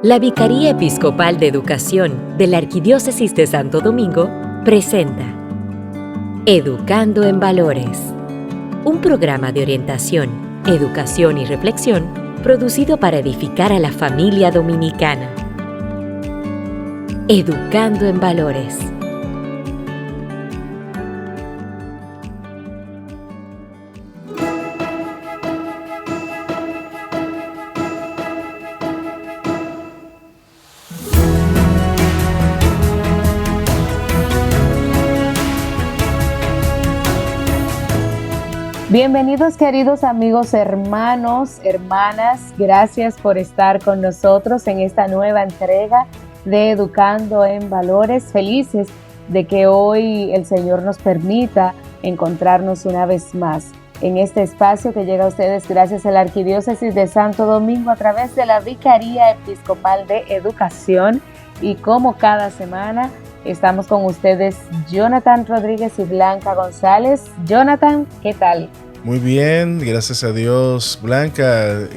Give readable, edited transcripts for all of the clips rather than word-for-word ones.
La Vicaría Episcopal de Educación de la Arquidiócesis de Santo Domingo presenta Educando en Valores, un programa de orientación, educación y reflexión producido para edificar a la familia dominicana. Educando en Valores. Bienvenidos queridos amigos, hermanos, hermanas, gracias por estar con nosotros en esta nueva entrega de Educando en Valores. Felices de que hoy el Señor nos permita encontrarnos una vez más en este espacio que llega a ustedes gracias a la Arquidiócesis de Santo Domingo a través de la Vicaría Episcopal de Educación. Y como cada semana estamos con ustedes Jonathan Rodríguez y Blanca González. Jonathan, ¿qué tal? Muy bien, gracias a Dios, Blanca.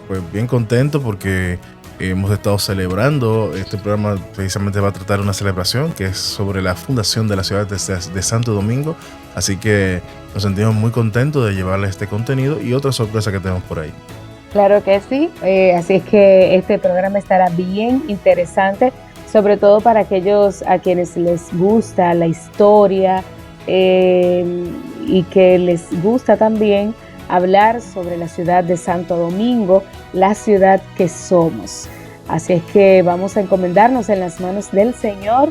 Pues bien contento porque hemos estado celebrando. Este programa precisamente va a tratar una celebración que es sobre la fundación de la ciudad de Santo Domingo. Así que nos sentimos muy contentos de llevarles este contenido y otra sorpresa que tenemos por ahí. Claro que sí, así es que este programa estará bien interesante, sobre todo para aquellos a quienes les gusta la historia y que les gusta también hablar sobre la ciudad de Santo Domingo, la ciudad que somos. Así es que vamos a encomendarnos en las manos del Señor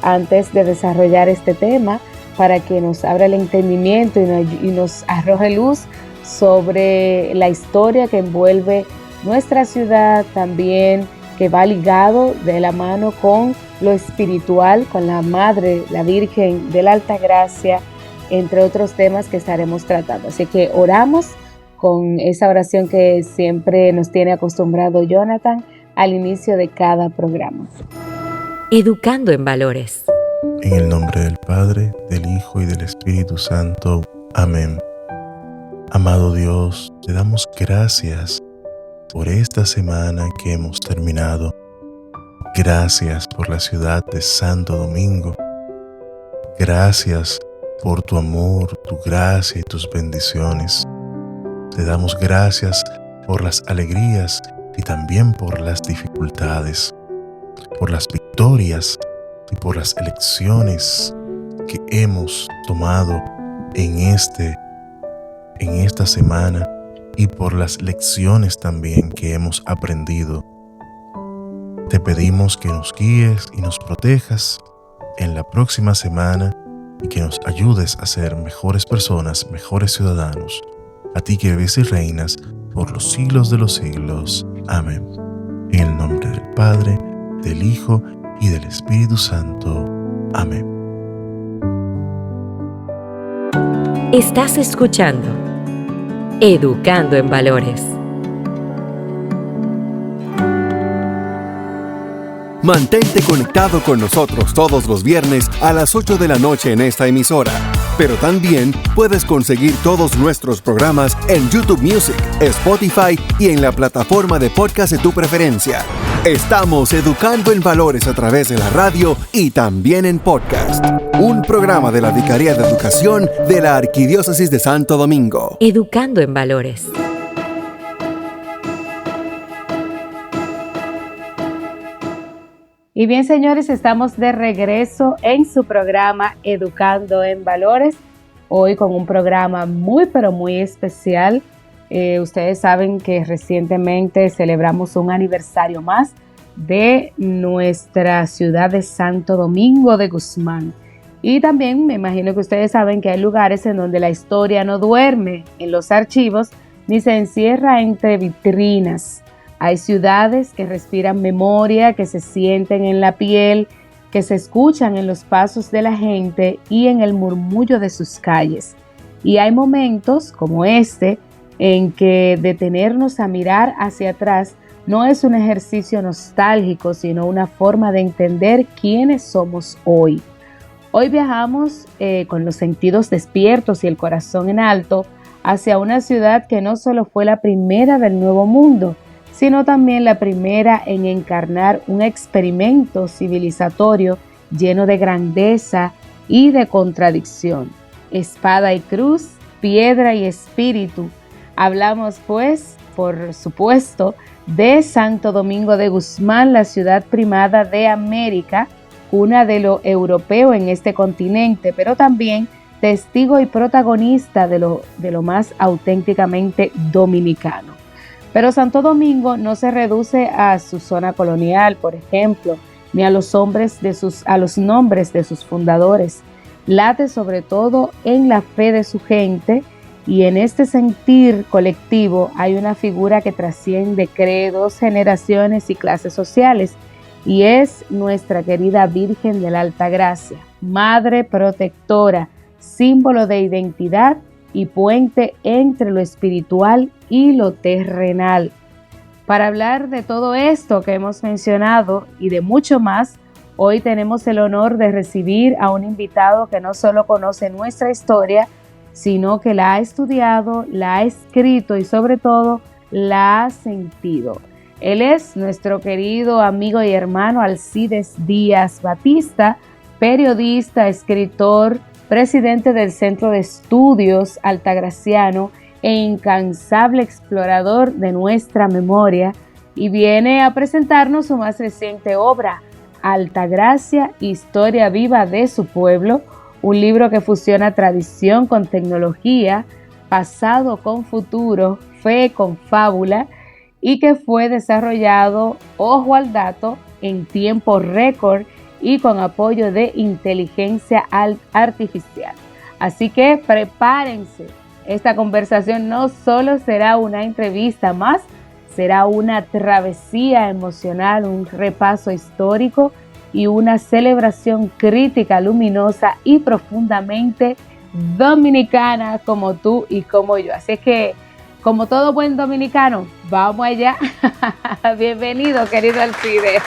antes de desarrollar este tema para que nos abra el entendimiento y nos arroje luz sobre la historia que envuelve nuestra ciudad, también que va ligado de la mano con lo espiritual, con la Madre, la Virgen de la Altagracia, entre otros temas que estaremos tratando. Así que oramos con esa oración que siempre nos tiene acostumbrado Jonathan al inicio de cada programa. Educando en Valores. En el nombre del Padre, del Hijo y del Espíritu Santo. Amén. Amado Dios, te damos gracias por esta semana que hemos terminado. Gracias por la ciudad de Santo Domingo. Gracias por tu amor, tu gracia y tus bendiciones. Te damos gracias por las alegrías y también por las dificultades, por las victorias y por las elecciones que hemos tomado en esta semana y por las lecciones también que hemos aprendido. Te pedimos que nos guíes y nos protejas en la próxima semana y que nos ayudes a ser mejores personas, mejores ciudadanos. A ti que vives y reinas por los siglos de los siglos. Amén. En el nombre del Padre, del Hijo y del Espíritu Santo. Amén. Estás escuchando Educando en Valores. Mantente conectado con nosotros todos los viernes a las 8 de la noche en esta emisora. Pero también puedes conseguir todos nuestros programas en YouTube Music, Spotify y en la plataforma de podcast de tu preferencia. Estamos educando en valores a través de la radio y también en podcast. Un programa de la Vicaría de Educación de la Arquidiócesis de Santo Domingo. Educando en Valores. Y bien, señores, estamos de regreso en su programa Educando en Valores. Hoy con un programa muy, pero muy especial. Ustedes saben que recientemente celebramos un aniversario más de nuestra ciudad de Santo Domingo de Guzmán. Y también me imagino que ustedes saben que hay lugares en donde la historia no duerme en los archivos ni se encierra entre vitrinas. Hay ciudades que respiran memoria, que se sienten en la piel, que se escuchan en los pasos de la gente y en el murmullo de sus calles. Y hay momentos como este en que detenernos a mirar hacia atrás no es un ejercicio nostálgico, sino una forma de entender quiénes somos hoy. Hoy viajamos con los sentidos despiertos y el corazón en alto hacia una ciudad que no solo fue la primera del Nuevo Mundo, sino también la primera en encarnar un experimento civilizatorio lleno de grandeza y de contradicción. Espada y cruz, piedra y espíritu. Hablamos pues, por supuesto, de Santo Domingo de Guzmán, la ciudad primada de América, cuna de lo europeo en este continente, pero también testigo y protagonista de lo más auténticamente dominicano. Pero Santo Domingo no se reduce a su zona colonial, por ejemplo, ni a los nombres de sus fundadores. Late sobre todo en la fe de su gente, y en este sentir colectivo hay una figura que trasciende credos, generaciones y clases sociales, y es nuestra querida Virgen de la Altagracia, Madre Protectora, símbolo de identidad y puente entre lo espiritual y lo terrenal. Para hablar de todo esto que hemos mencionado y de mucho más, hoy tenemos el honor de recibir a un invitado que no solo conoce nuestra historia, sino que la ha estudiado, la ha escrito y sobre todo la ha sentido. Él es nuestro querido amigo y hermano Alcides Díaz Batista, periodista, escritor, presidente del Centro de Estudios Altagraciano e incansable explorador de nuestra memoria, y viene a presentarnos su más reciente obra, Altagracia, historia viva de su pueblo, un libro que fusiona tradición con tecnología, pasado con futuro, fe con fábula, y que fue desarrollado, ojo al dato, en tiempo récord y con apoyo de inteligencia artificial. Así que prepárense, esta conversación no solo será una entrevista más, será una travesía emocional, un repaso histórico y una celebración crítica, luminosa y profundamente dominicana como tú y como yo. Así que, como todo buen dominicano, vamos allá. Bienvenido, querido Alcides.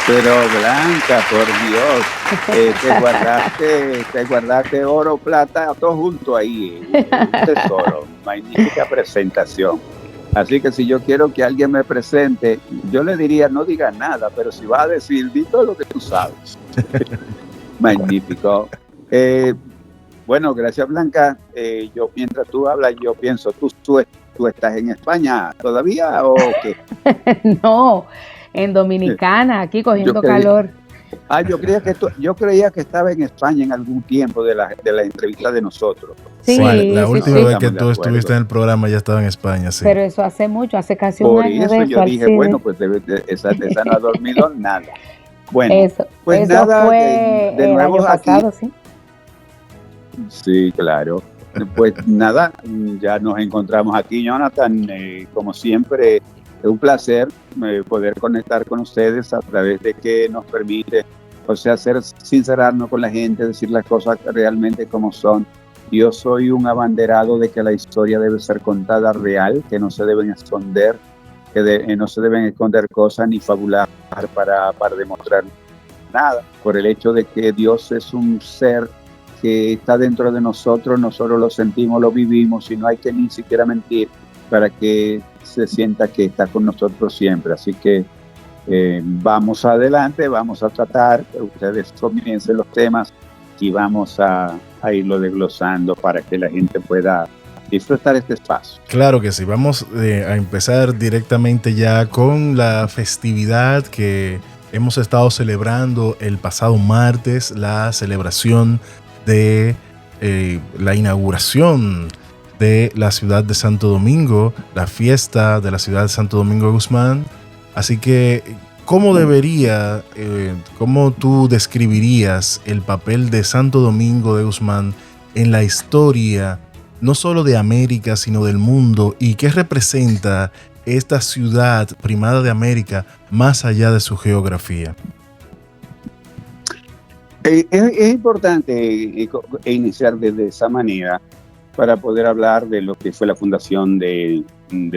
Pero Blanca, por Dios, te guardaste oro, plata, todo junto ahí, un tesoro, magnífica presentación. Así que si yo quiero que alguien me presente, yo le diría, no diga nada, pero si va a decir, di todo lo que tú sabes. Magnífico. Bueno, gracias Blanca. Yo mientras tú hablas, yo pienso, ¿tú estás en España todavía o qué? No, en Dominicana, aquí cogiendo calor. Yo creía que estaba en España en algún tiempo de la entrevista de nosotros. Sí, la última vez que tú estuviste en el programa ya estaba en España, sí. Pero eso hace mucho, hace casi un año. Por eso yo dije, bueno, pues esa no ha dormido nada. Bueno, pues eso nada, fue de nuevo el año pasado, aquí. ¿sí? Sí, claro. Pues nada, ya nos encontramos aquí, Jonathan. Como siempre, es un placer poder conectar con ustedes a través de que nos permite, sincerarnos con la gente, decir las cosas realmente como son. Yo soy un abanderado de que la historia debe ser contada real, que no se deben esconder, no se deben esconder cosas ni fabular para demostrar nada. Por el hecho de que Dios es un ser que está dentro de nosotros lo sentimos, lo vivimos y no hay que ni siquiera mentir para que se sienta que está con nosotros siempre. Así que vamos adelante, vamos a tratar, ustedes comiencen los temas y vamos a irlo desglosando para que la gente pueda disfrutar este espacio. Claro que sí, vamos a empezar directamente ya con la festividad que hemos estado celebrando el pasado martes, la celebración de la inauguración de la ciudad de Santo Domingo, la fiesta de la ciudad de Santo Domingo de Guzmán. Así que, ¿cómo tú describirías el papel de Santo Domingo de Guzmán en la historia, no solo de América, sino del mundo? ¿Y qué representa esta ciudad primada de América más allá de su geografía? Es importante iniciar desde esa manera para poder hablar de lo que fue la fundación de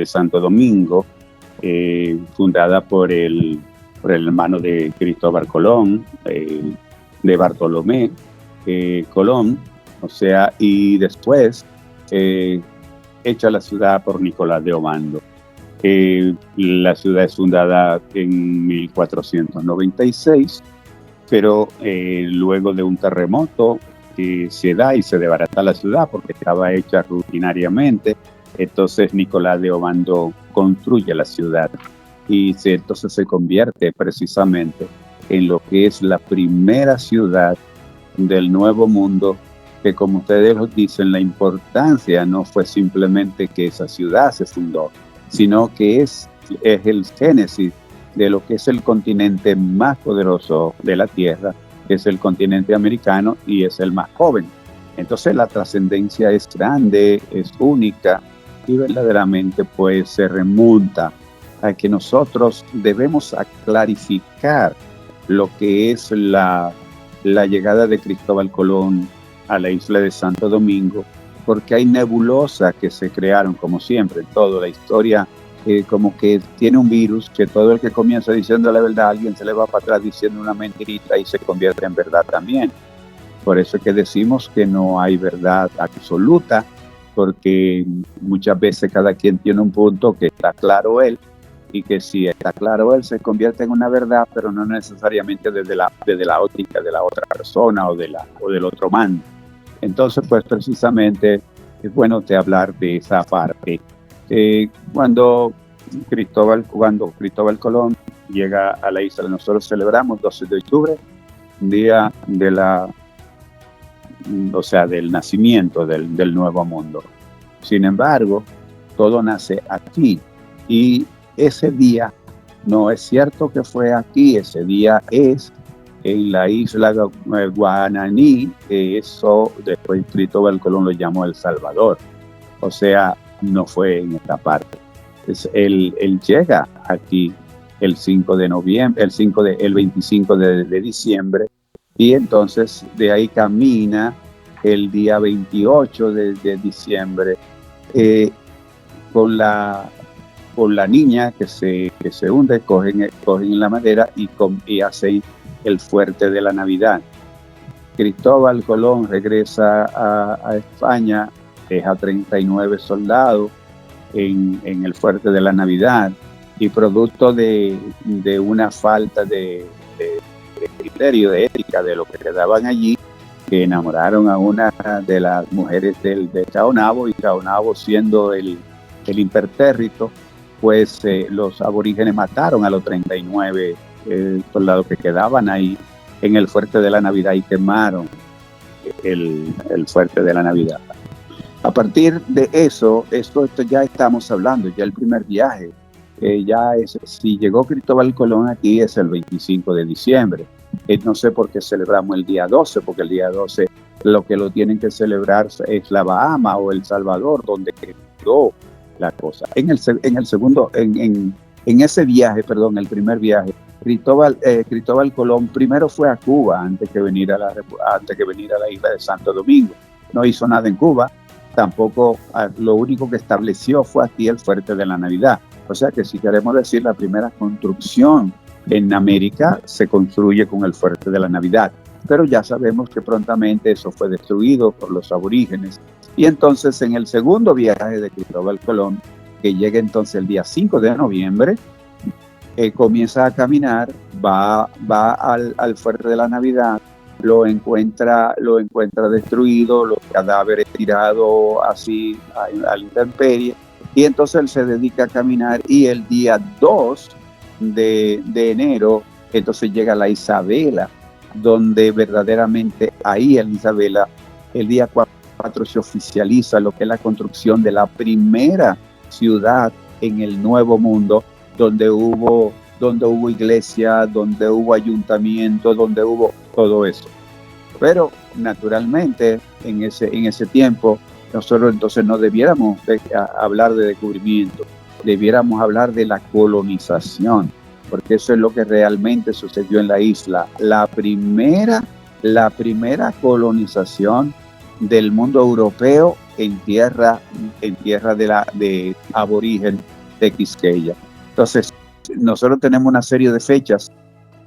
Santo Domingo, fundada por el hermano de Cristóbal Colón, de Bartolomé Colón, y después hecha la ciudad por Nicolás de Obando. La ciudad es fundada en 1496, pero luego de un terremoto se da y se desbarata la ciudad porque estaba hecha rutinariamente. Entonces Nicolás de Obando construye la ciudad y entonces se convierte precisamente en lo que es la primera ciudad del Nuevo Mundo, que como ustedes lo dicen, la importancia no fue simplemente que esa ciudad se fundó, sino que es el génesis de lo que es el continente más poderoso de la Tierra, que es el continente americano y es el más joven. Entonces la trascendencia es grande, es única y verdaderamente pues se remonta a que nosotros debemos clarificar lo que es la llegada de Cristóbal Colón a la isla de Santo Domingo, porque hay nebulosas que se crearon, como siempre, en toda la historia, como que tiene un virus, que todo el que comienza diciendo la verdad, alguien se le va para atrás diciendo una mentirita y se convierte en verdad también. Por eso es que decimos que no hay verdad absoluta, porque muchas veces cada quien tiene un punto que está claro él, y que si está claro él se convierte en una verdad, pero no necesariamente desde la óptica de la otra persona o del otro man. Entonces, pues precisamente es bueno te hablar de esa parte. Cuando Cristóbal Colón llega a la isla, nosotros celebramos 12 de octubre, día del nacimiento del Nuevo Mundo. Sin embargo, todo nace aquí y ese día no es cierto que fue aquí, ese día es en la isla Guananí, que eso después Cristóbal Colón lo llamó El Salvador, o sea, no fue en esta parte. Entonces, él llega aquí el 5 de noviembre, el 25 de diciembre, y entonces de ahí camina el día 28 de diciembre con la niña que se hunde, cogen la madera y hacen el fuerte de la Navidad. Cristóbal Colón regresa a España, deja 39 soldados en el fuerte de la Navidad, y producto de una falta de criterio, de ética de lo que quedaban allí, que enamoraron a una de las mujeres de Caonabo, y Caonabo siendo el impertérrito, pues los aborígenes mataron a los 39 soldados que quedaban ahí en el fuerte de la Navidad y quemaron el fuerte de la Navidad. A partir de eso, esto ya estamos hablando, ya el primer viaje, si llegó Cristóbal Colón aquí es el 25 de diciembre. No sé por qué celebramos el día 12, porque el día 12 lo que lo tienen que celebrar es la Bahama o El Salvador, donde quedó la cosa. En ese viaje, el primer viaje, Cristóbal Colón primero fue a Cuba antes que venir a la isla de Santo Domingo. No hizo nada en Cuba, tampoco, lo único que estableció fue aquí el fuerte de la Navidad. O sea que si queremos decir, la primera construcción en América se construye con el fuerte de la Navidad. Pero ya sabemos que prontamente eso fue destruido por los aborígenes. Y entonces en el segundo viaje de Cristóbal Colón, que llega entonces el día 5 de noviembre, comienza a caminar, va al fuerte de la Navidad, lo encuentra destruido, los cadáveres tirados así a la intemperie, y entonces él se dedica a caminar, y el día 2 de enero, entonces llega la Isabela, donde verdaderamente ahí en Isabela, el día 4 se oficializa lo que es la construcción de la primera ciudad en el Nuevo Mundo, donde hubo iglesia, donde hubo ayuntamiento, donde hubo todo eso. Pero naturalmente en ese tiempo nosotros entonces no debiéramos hablar de descubrimiento, debiéramos hablar de la colonización, porque eso es lo que realmente sucedió en la isla. La primera colonización del mundo europeo en tierra de aborigen de Quisqueya. Entonces, nosotros tenemos una serie de fechas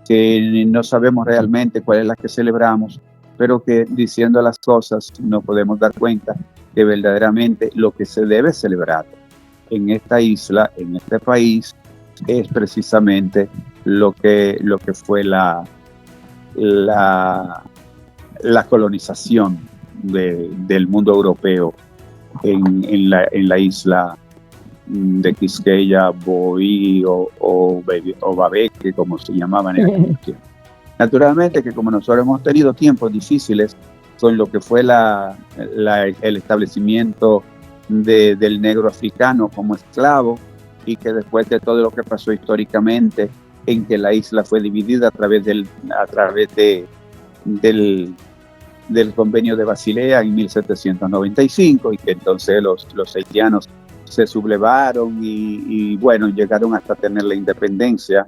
que no sabemos realmente cuál es la que celebramos, pero que diciendo las cosas nos podemos dar cuenta de verdaderamente lo que se debe celebrar. en esta isla, en este país, es precisamente lo que fue la colonización del mundo europeo en la isla de Quisqueya, Boí o Babeque, como se llamaban en aquel tiempo. Naturalmente que como nosotros hemos tenido tiempos difíciles con lo que fue el establecimiento del negro africano como esclavo, y que después de todo lo que pasó históricamente, en que la isla fue dividida a través del convenio de Basilea en 1795, y que entonces los haitianos se sublevaron y bueno, llegaron hasta tener la independencia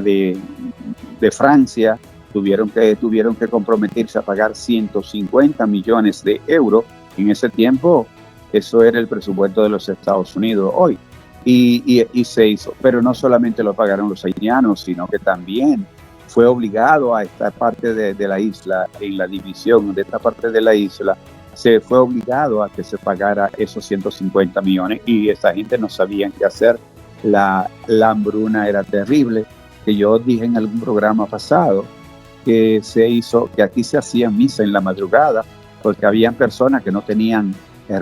de Francia. Tuvieron que comprometerse a pagar 150 millones de euros. En ese tiempo, eso era el presupuesto de los Estados Unidos hoy. Y se hizo. Pero no solamente lo pagaron los haitianos, sino que también fue obligado a esta parte de la isla, en la división de esta parte de la isla, se fue obligado a que se pagara esos 150 millones, y esa gente no sabía qué hacer. La hambruna era terrible, que yo dije en algún programa pasado, que aquí se hacía misa en la madrugada, porque habían personas que no tenían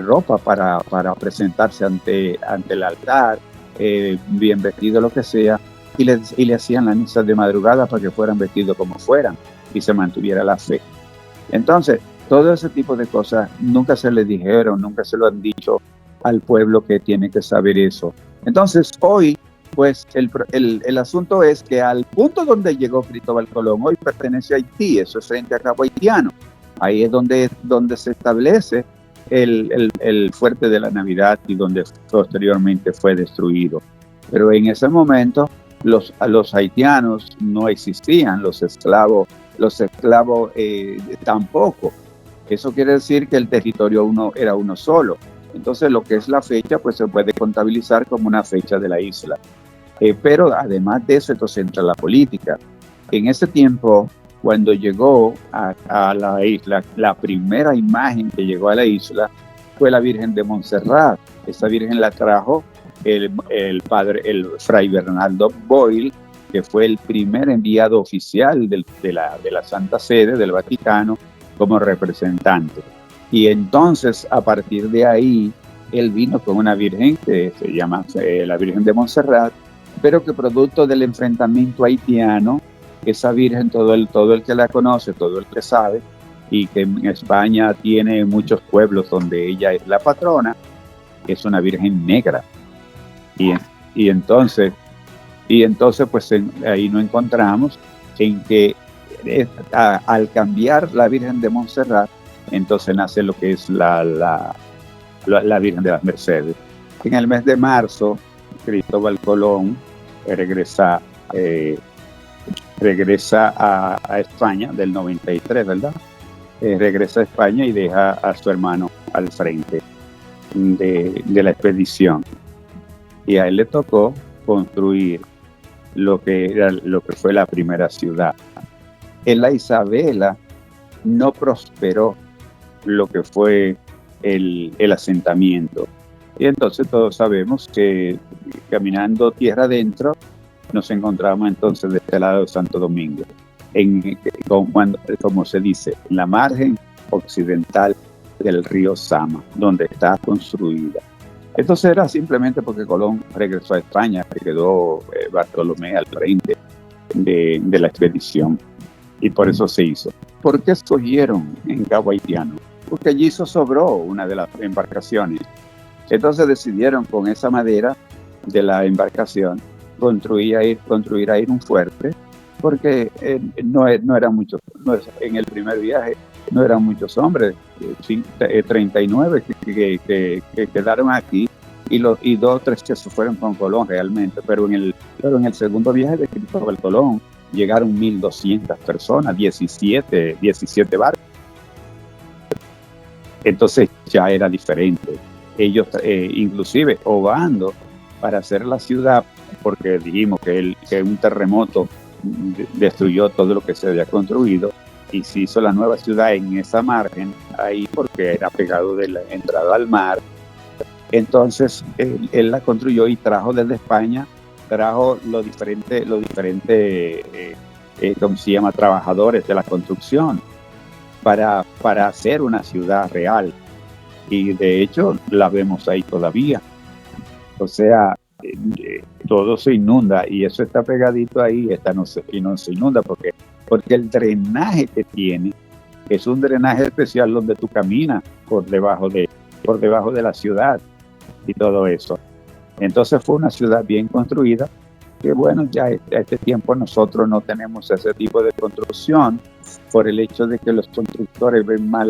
ropa para presentarse ante el altar, bien vestido, lo que sea, y le hacían la misa de madrugada para que fueran vestidos como fueran y se mantuviera la fe. Entonces, todo ese tipo de cosas nunca se le dijeron, nunca se lo han dicho al pueblo, que tiene que saber eso. Entonces, hoy, pues, el asunto es que al punto donde llegó Cristóbal Colón, hoy pertenece a Haití, eso es frente a Cabo Haitiano. Ahí es donde se establece el fuerte de la Navidad, y donde posteriormente fue destruido. Pero en ese momento los haitianos no existían, los esclavos tampoco. Eso quiere decir que el territorio era uno solo. Entonces lo que es la fecha, pues se puede contabilizar como una fecha de la isla. Pero además de eso, entonces entra la política. En ese tiempo, cuando llegó a la isla, la primera imagen que llegó a la isla fue la Virgen de Montserrat. Esa Virgen la trajo el fray Bernardo Boyle, que fue el primer enviado oficial de la Santa Sede del Vaticano como representante. Y entonces, a partir de ahí, él vino con una virgen que se llama la Virgen de Montserrat, pero que producto del enfrentamiento haitiano, esa virgen, todo el que la conoce, todo el que sabe, y que en España tiene muchos pueblos donde ella es la patrona, es una virgen negra. Y entonces pues ahí nos encontramos en que al cambiar la Virgen de Montserrat, entonces nace lo que es la Virgen de las Mercedes. En el mes de marzo, Cristóbal Colón regresa a España del 93, ¿verdad? Regresa a España y deja a su hermano al frente de la expedición. Y a él le tocó construir lo que fue la primera ciudad. En la Isabela no prosperó lo que fue el asentamiento. Y entonces todos sabemos que caminando tierra adentro nos encontramos entonces de este lado de Santo Domingo, como se dice, en la margen occidental del río Sama, donde está construida. Entonces era simplemente porque Colón regresó a España, que quedó Bartolomé al frente de la expedición, y por eso se hizo. ¿Por qué escogieron en Cabo Haitiano? Porque allí sobró una de las embarcaciones. Entonces decidieron con esa madera de la embarcación construir ahí un fuerte, porque no eran muchos, en el primer viaje no eran muchos hombres, 39 que quedaron aquí, y 2 o 3 que se fueron con Colón realmente, pero en el segundo viaje de Cristóbal Colón llegaron 1,200 personas, 17 barcos. Entonces ya era diferente. Ellos inclusive obando para hacer la ciudad, porque dijimos que un terremoto destruyó todo lo que se había construido, y se hizo la nueva ciudad en esa margen, ahí porque era pegado de la entrada al mar, Entonces él la construyó y trajo desde España, trajo los diferentes ¿cómo se llama?, trabajadores de la construcción para hacer una ciudad real. Y de hecho la vemos ahí todavía. O sea, todo se inunda y eso está pegadito ahí, y no se inunda porque el drenaje que tiene es un drenaje especial donde tú caminas por debajo de la ciudad y todo eso. Entonces fue una ciudad bien construida, que bueno, ya a este tiempo nosotros no tenemos ese tipo de construcción por el hecho de que los constructores ven más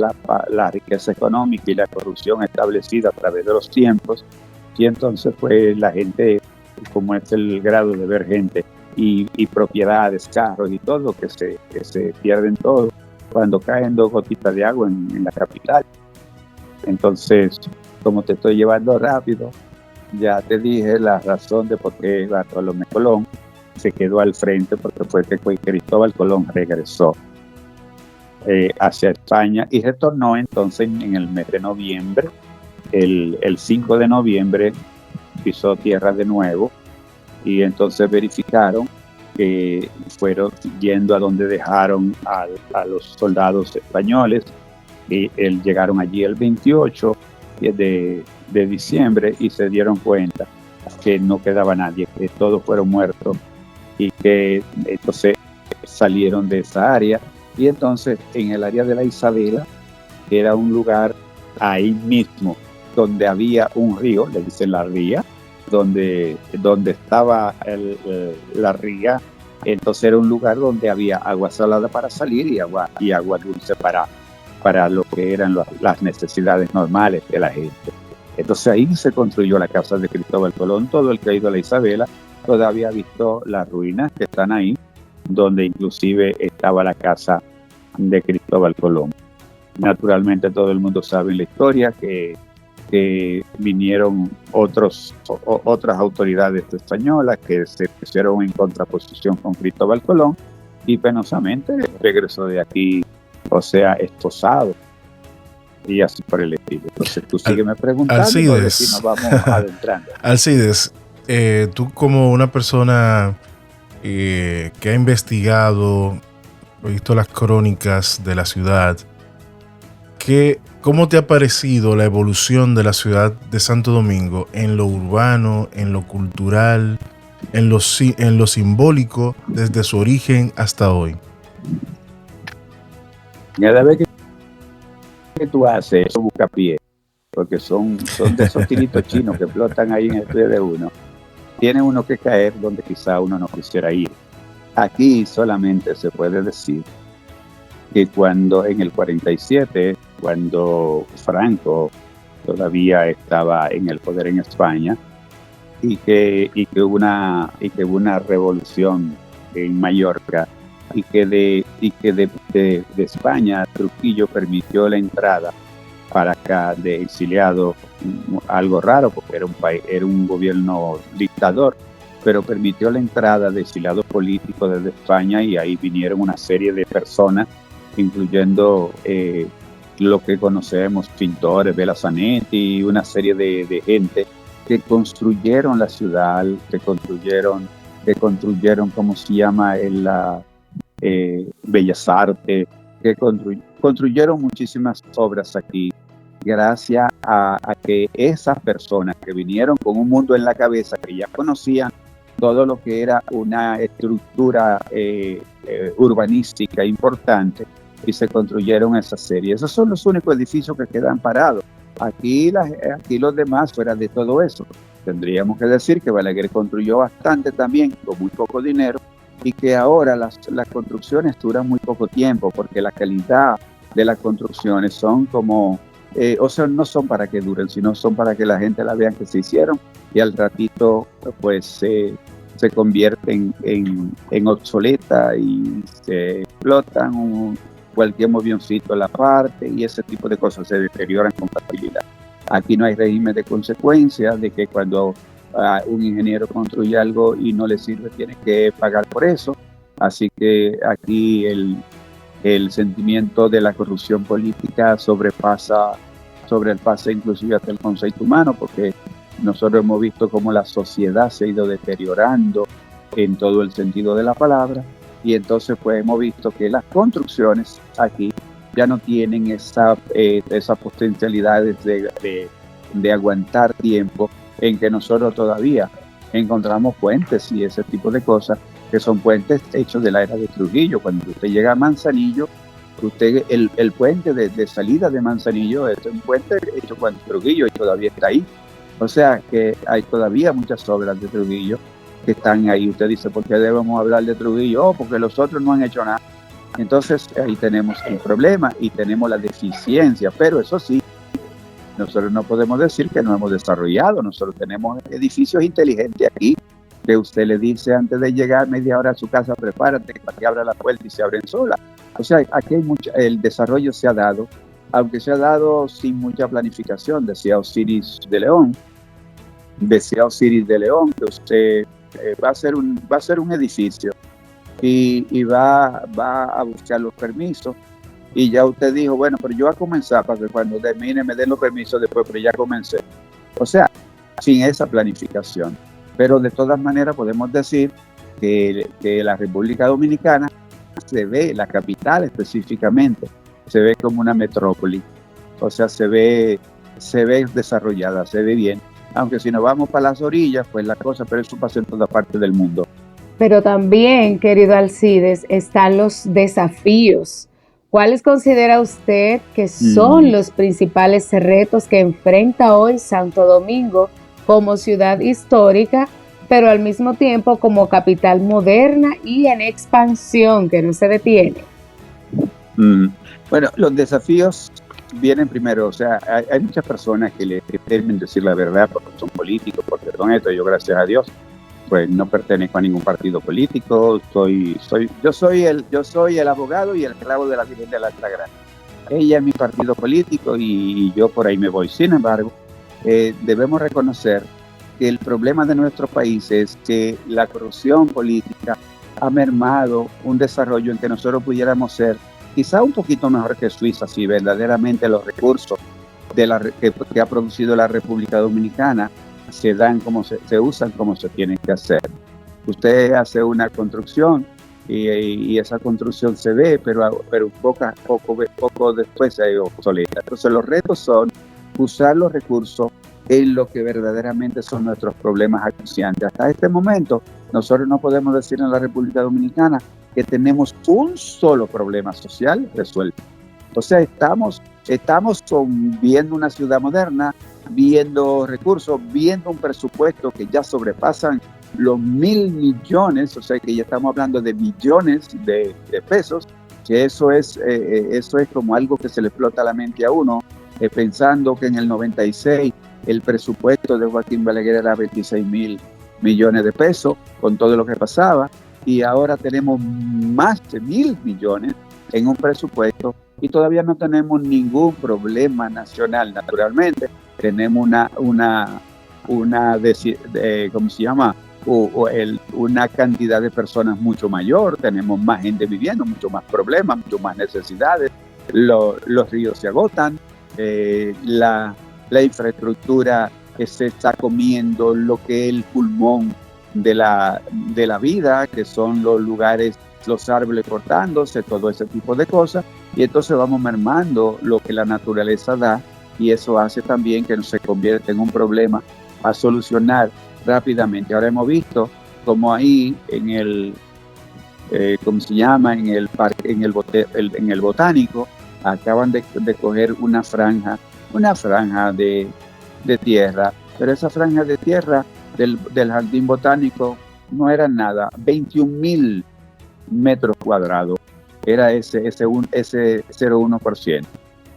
la riqueza económica y la corrupción establecida a través de los tiempos, y entonces pues la gente, como es el grado de ver gente y propiedades, carros y todo, que se pierden todo cuando caen 2 gotitas de agua en la capital. Entonces, como te estoy llevando rápido, ya te dije la razón de por qué Bartolomé Colón se quedó al frente, porque fue que Cristóbal Colón regresó hacia España y retornó entonces en el mes de noviembre. El 5 de noviembre pisó tierra de nuevo y entonces verificaron que fueron yendo a donde dejaron a los soldados españoles, y llegaron allí el 28 de diciembre y se dieron cuenta que no quedaba nadie, que todos fueron muertos, y que entonces salieron de esa área. Y entonces en el área de la Isabela, que era un lugar ahí mismo donde había un río, le dicen la ría, donde estaba la ría, entonces era un lugar donde había agua salada para salir y agua dulce para lo que eran las necesidades normales de la gente. Entonces ahí se construyó la casa de Cristóbal Colón. Todo el que ha ido a la Isabela todavía ha visto las ruinas que están ahí, donde inclusive estaba la casa de Cristóbal Colón. Naturalmente todo el mundo sabe en la historia que vinieron otras autoridades españolas que se pusieron en contraposición con Cristóbal Colón y penosamente regresó de aquí, o sea, esposado y así por el estilo. Entonces tú sígueme preguntando, Alcides, y nos vamos adentrando. Alcides, tú como una persona que ha investigado, visto las crónicas de la ciudad, ¿cómo te ha parecido la evolución de la ciudad de Santo Domingo en lo urbano, en lo cultural, en lo simbólico, desde su origen hasta hoy? Cada vez que tú haces eso, busca pie, porque son de esos tiritos chinos que flotan ahí en el pie de uno. Tiene uno que caer donde quizá uno no quisiera ir. Aquí solamente se puede decir que cuando en el 47, cuando Franco todavía estaba en el poder en España, y que hubo una revolución en Mallorca, y que de España Trujillo permitió la entrada para acá de exiliados, algo raro porque era un gobierno dictador, pero permitió la entrada de exiliados políticos desde España, y ahí vinieron una serie de personas, incluyendo lo que conocemos, pintores, Bela Zanetti, una serie de gente que construyeron la ciudad, que construyeron ¿cómo se llama?, Bellas Artes, que construyeron muchísimas obras aquí, gracias a que esas personas que vinieron con un mundo en la cabeza, que ya conocían todo lo que era una estructura urbanística importante, y se construyeron esa serie. Esos son los únicos edificios que quedan parados. Aquí los demás, fuera de todo eso, tendríamos que decir que Balaguer construyó bastante también, con muy poco dinero, y que ahora las construcciones duran muy poco tiempo, porque la calidad de las construcciones son como, o sea, no son para que duren, sino son para que la gente la vean que se hicieron, y al ratito pues se convierten en obsoleta y se explotan, cualquier movioncito a la parte, y ese tipo de cosas se deterioran con facilidad. Aquí no hay régimen de consecuencias, de que cuando un ingeniero construye algo y no le sirve, tiene que pagar por eso. Así que aquí el sentimiento de la corrupción política sobrepasa sobre el pase inclusive hasta el concepto humano, porque nosotros hemos visto cómo la sociedad se ha ido deteriorando en todo el sentido de la palabra, y entonces pues hemos visto que las construcciones aquí ya no tienen esas potencialidades de aguantar tiempo, en que nosotros todavía encontramos puentes y ese tipo de cosas, que son puentes hechos de la era de Trujillo. Cuando usted llega a Manzanillo, el puente de salida de Manzanillo es un puente hecho con Trujillo y todavía está ahí. O sea que hay todavía muchas obras de Trujillo que están ahí. Usted dice, ¿por qué debemos hablar de Trujillo? Oh, porque los otros no han hecho nada. Entonces ahí tenemos el problema y tenemos la deficiencia, pero eso sí, nosotros no podemos decir que no hemos desarrollado. Nosotros tenemos edificios inteligentes aquí, que usted le dice antes de llegar media hora a su casa, prepárate para que abra la puerta y se abren solas. O sea, aquí hay el desarrollo se ha dado, aunque se ha dado sin mucha planificación. Decía Osiris de León, que usted va a ser un edificio y va a buscar los permisos, y ya usted dijo, bueno, pero yo voy a comenzar para que cuando termine me den los permisos después, pero ya comencé. O sea, sin esa planificación. Pero de todas maneras podemos decir que la República Dominicana se ve, la capital específicamente, se ve como una metrópoli. O sea, se ve desarrollada, se ve bien. Aunque si nos vamos para las orillas, pues la cosa, pero eso pasa en toda parte del mundo. Pero también, querido Alcides, están los desafíos. ¿Cuáles considera usted que son los principales retos que enfrenta hoy Santo Domingo como ciudad histórica, pero al mismo tiempo como capital moderna y en expansión que no se detiene? Bueno, los desafíos vienen primero. O sea, hay muchas personas que le temen decir la verdad porque son políticos, porque son esto. Yo, gracias a Dios, pues no pertenezco a ningún partido político. Yo soy el abogado y el esclavo de la Virgen de la Altagracia. Ella es mi partido político y yo por ahí me voy. Sin embargo, debemos reconocer que el problema de nuestro país es que la corrupción política ha mermado un desarrollo en que nosotros pudiéramos ser quizá un poquito mejor que Suiza, si verdaderamente los recursos que ha producido la República Dominicana se usan como se tienen que hacer. Usted hace una construcción y esa construcción se ve, pero poco después se ve obsoleta. Entonces los retos son usar los recursos en lo que verdaderamente son nuestros problemas acuciantes. Hasta este momento, nosotros no podemos decir en la República Dominicana que tenemos un solo problema social resuelto. O sea, estamos viendo una ciudad moderna, viendo recursos, viendo un presupuesto que ya sobrepasan los 1.000 millones, o sea que ya estamos hablando de billones de pesos, que eso es como algo que se le explota la mente a uno, pensando que en el 96 el presupuesto de Joaquín Balaguer era 26.000 millones de pesos, con todo lo que pasaba, y ahora tenemos más de 1.000 millones en un presupuesto y todavía no tenemos ningún problema nacional. Naturalmente, tenemos ¿cómo se llama? Una cantidad de personas mucho mayor, tenemos más gente viviendo, mucho más problemas, mucho más necesidades, los ríos se agotan, la infraestructura que se está comiendo lo que es el pulmón de la vida, que son los lugares, los árboles cortándose, todo ese tipo de cosas, y entonces vamos mermando lo que la naturaleza da, y eso hace también que se convierta en un problema a solucionar rápidamente. Ahora hemos visto como ahí en el ¿cómo se llama? En el parque, en el botánico, acaban de coger una franja de tierra, pero esa franja de tierra del jardín botánico no era nada, 21.000 metros cuadrados, era ese 0,1%.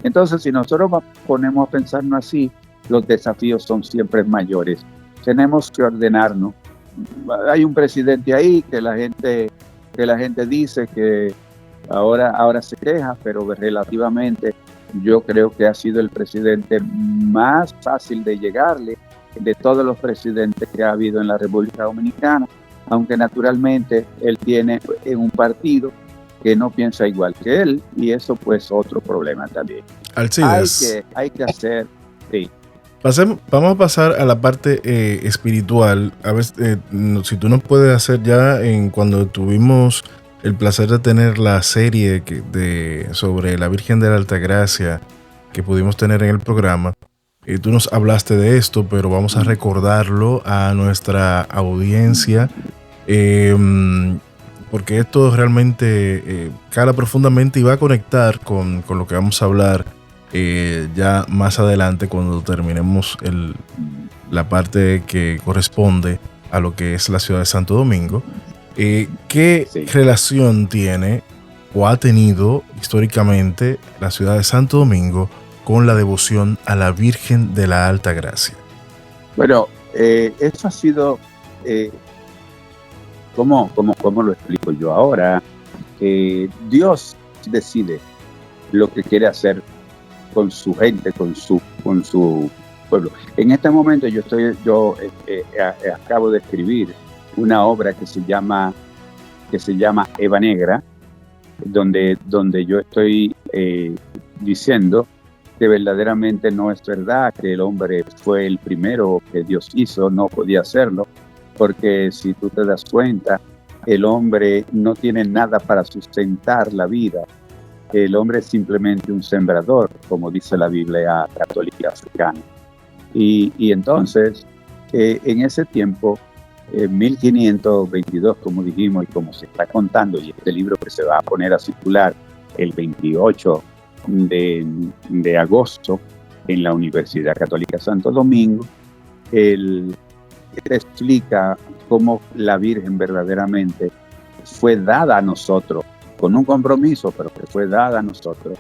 Entonces, si nosotros ponemos a pensarnos así, los desafíos son siempre mayores. Tenemos que ordenarnos. Hay un presidente ahí que la gente dice que ahora se queja, pero relativamente yo creo que ha sido el presidente más fácil de llegarle de todos los presidentes que ha habido en la República Dominicana, aunque naturalmente él tiene un partido que no piensa igual que él, y eso pues otro problema también. Alcides, hay que hacer, sí. Vamos a pasar a la parte espiritual. A ver, si tú nos puedes hacer ya, cuando tuvimos el placer de tener la serie sobre la Virgen de la Altagracia que pudimos tener en el programa, tú nos hablaste de esto, pero vamos a recordarlo a nuestra audiencia, porque esto realmente cala profundamente y va a conectar con lo que vamos a hablar ya más adelante cuando terminemos la parte que corresponde a lo que es la ciudad de Santo Domingo. ¿Qué relación tiene o ha tenido históricamente la ciudad de Santo Domingo con la devoción a la Virgen de la Altagracia? Bueno, eso ha sido, ¿cómo lo explico yo ahora? Dios decide lo que quiere hacer con su gente, con su pueblo. En este momento yo acabo de escribir una obra que se llama Eva Negra, donde yo estoy diciendo que verdaderamente no es verdad que el hombre fue el primero que Dios hizo, no podía hacerlo, porque si tú te das cuenta, el hombre no tiene nada para sustentar la vida. El hombre es simplemente un sembrador, como dice la Biblia católica africana. Y entonces, en ese tiempo, en 1522, como dijimos y como se está contando, y este libro que se va a poner a circular el 28 de agosto en la Universidad Católica Santo Domingo, él explica cómo la Virgen verdaderamente fue dada a nosotros, con un compromiso, pero que fue dada a nosotros